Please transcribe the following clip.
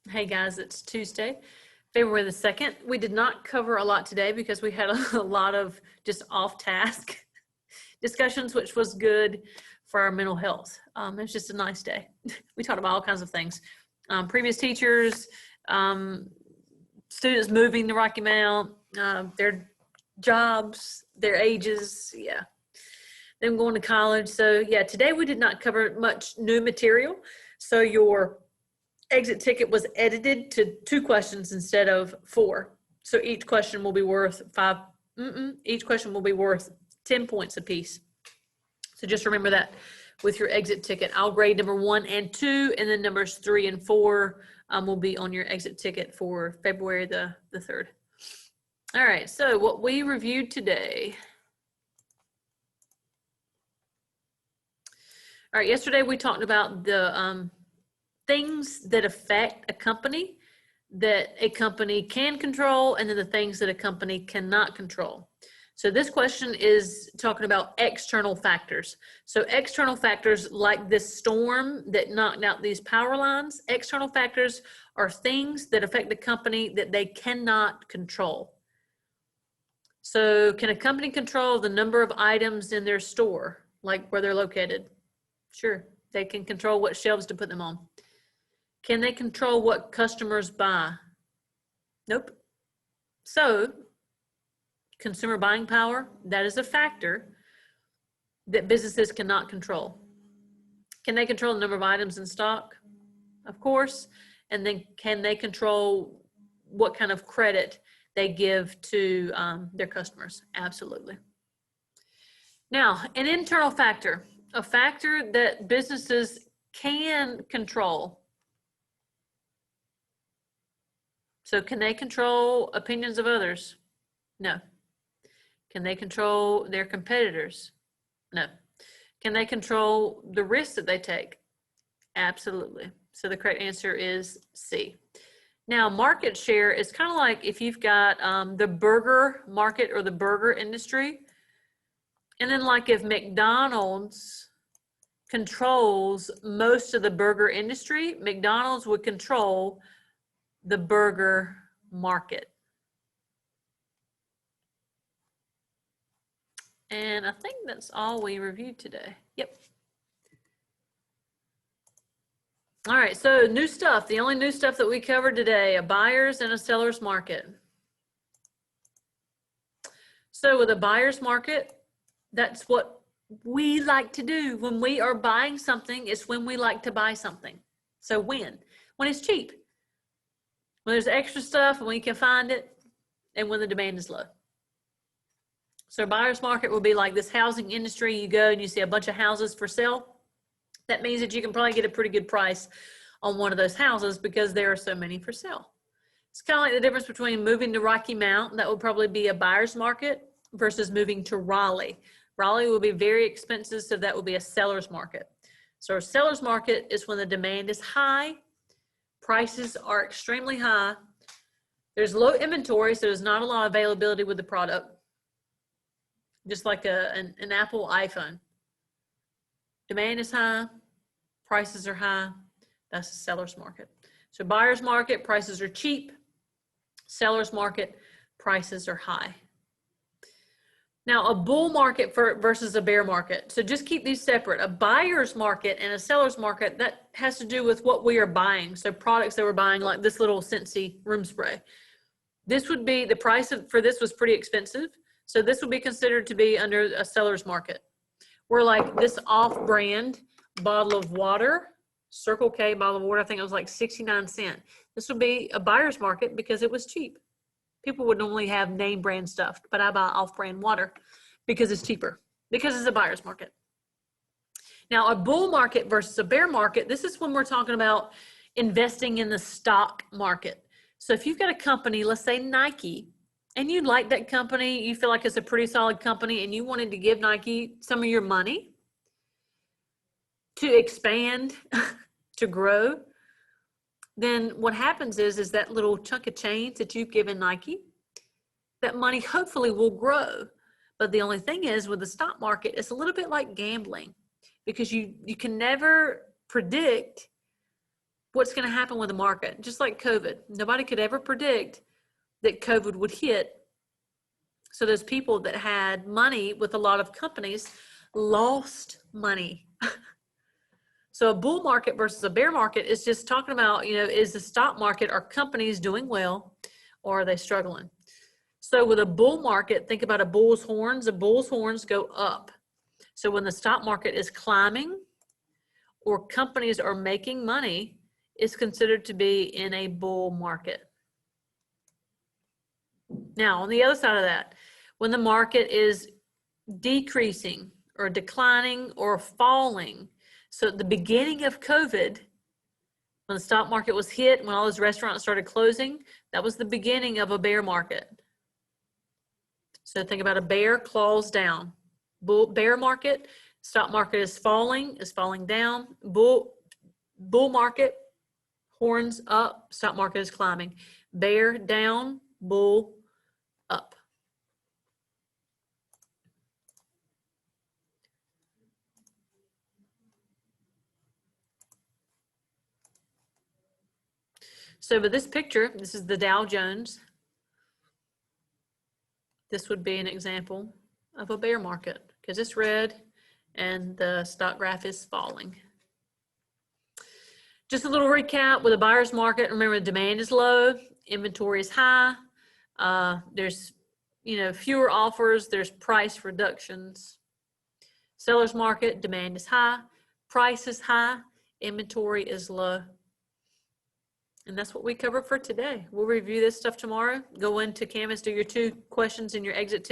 Hey guys, it's Tuesday, February the 2nd. We did not cover a lot today because we had a lot of just off-task discussions, which was good for our mental health. It was just a nice day. We talked about all kinds of things. Previous teachers, students moving to Rocky Mount, their jobs, their ages, yeah, them going to college. So yeah, today we did not cover much new material. So your exit ticket was edited to 2 questions instead of 4. So each question will be worth each question will be worth 10 points apiece. So just remember that with your exit ticket. I'll grade number 1 and 2, and then numbers 3 and 4 will be on your exit ticket for February the 3rd. All right, so what we reviewed today. All right, yesterday we talked about the things that affect a company that a company can control, and then the things that a company cannot control. So this question is talking about external factors. So external factors like this storm that knocked out these power lines, external factors are things that affect the company that they cannot control. So can a company control the number of items in their store, like where they're located? Sure, they can control what shelves to put them on. Can they control what customers buy? Nope. So, consumer buying power, that is a factor that businesses cannot control. Can they control the number of items in stock? Of course. And then can they control what kind of credit they give to their customers? Absolutely. Now, an internal factor, a factor that businesses can control. So can they control opinions of others? No. Can they control their competitors? No. Can they control the risks that they take? Absolutely. So the correct answer is C. Now, market share is kind of like if you've got the burger market or the burger industry, and then like if McDonald's controls most of the burger industry, McDonald's would control the burger market. And I think that's all we reviewed today. Yep. All right, so new stuff. The only new stuff that we covered today, a buyer's and a seller's market. So with a buyer's market, that's what we like to do. When we are buying something, it's when we like to buy something. So when? When it's cheap. When there's extra stuff and we can find it, and when the demand is low. So buyer's market will be like this housing industry. You go and you see a bunch of houses for sale. That means that you can probably get a pretty good price on one of those houses because there are so many for sale. It's kind of like the difference between moving to Rocky Mount, that would probably be a buyer's market, versus moving to Raleigh. Raleigh will be very expensive, so that will be a seller's market. So a seller's market is when the demand is high, prices are extremely high, there's low inventory, so there's not a lot of availability with the product. Just like an Apple iPhone. Demand is high, prices are high, that's a seller's market. So buyer's market, prices are cheap. Seller's market, prices are high. Now a bull market versus a bear market. So just keep these separate. A buyer's market and a seller's market, that has to do with what we are buying. So products that we're buying, like this little Scentsy room spray. This would be, the price for this was pretty expensive. So this would be considered to be under a seller's market. We're like this off-brand bottle of water, Circle K bottle of water, I think it was like 69 cents. This would be a buyer's market because it was cheap. People would normally have name brand stuff, but I buy off-brand water because it's cheaper, because it's a buyer's market. Now a bull market versus a bear market, this is when we're talking about investing in the stock market. So if you've got a company, let's say Nike, and you like that company, you feel like it's a pretty solid company, and you wanted to give Nike some of your money to expand, to grow, then what happens is that little chunk of change that you've given Nike, that money hopefully will grow. But the only thing is, with the stock market, it's a little bit like gambling, because you can never predict what's going to happen with the market. Just like COVID, nobody could ever predict that COVID would hit. So those people that had money with a lot of companies lost money. So a bull market versus a bear market is just talking about, you know, is the stock market, are companies doing well or are they struggling? So with a bull market, think about a bull's horns. A bull's horns go up. So when the stock market is climbing or companies are making money, it's considered to be in a bull market. Now, on the other side of that, when the market is decreasing or declining or falling, so at the beginning of COVID, when the stock market was hit, when all those restaurants started closing, that was the beginning of a bear market. So think about a bear, claws down. Bear market, stock market is falling down. Bull market, horns up, stock market is climbing. Bear down, bull up. So with this picture, this is the Dow Jones. This would be an example of a bear market because it's red and the stock graph is falling. Just a little recap with a buyer's market. Remember, demand is low, inventory is high. There's, you know, fewer offers. There's price reductions. Seller's market, demand is high, price is high, inventory is low. And that's what we covered for today. We'll review this stuff tomorrow. Go into Canvas, do your 2 questions in your exit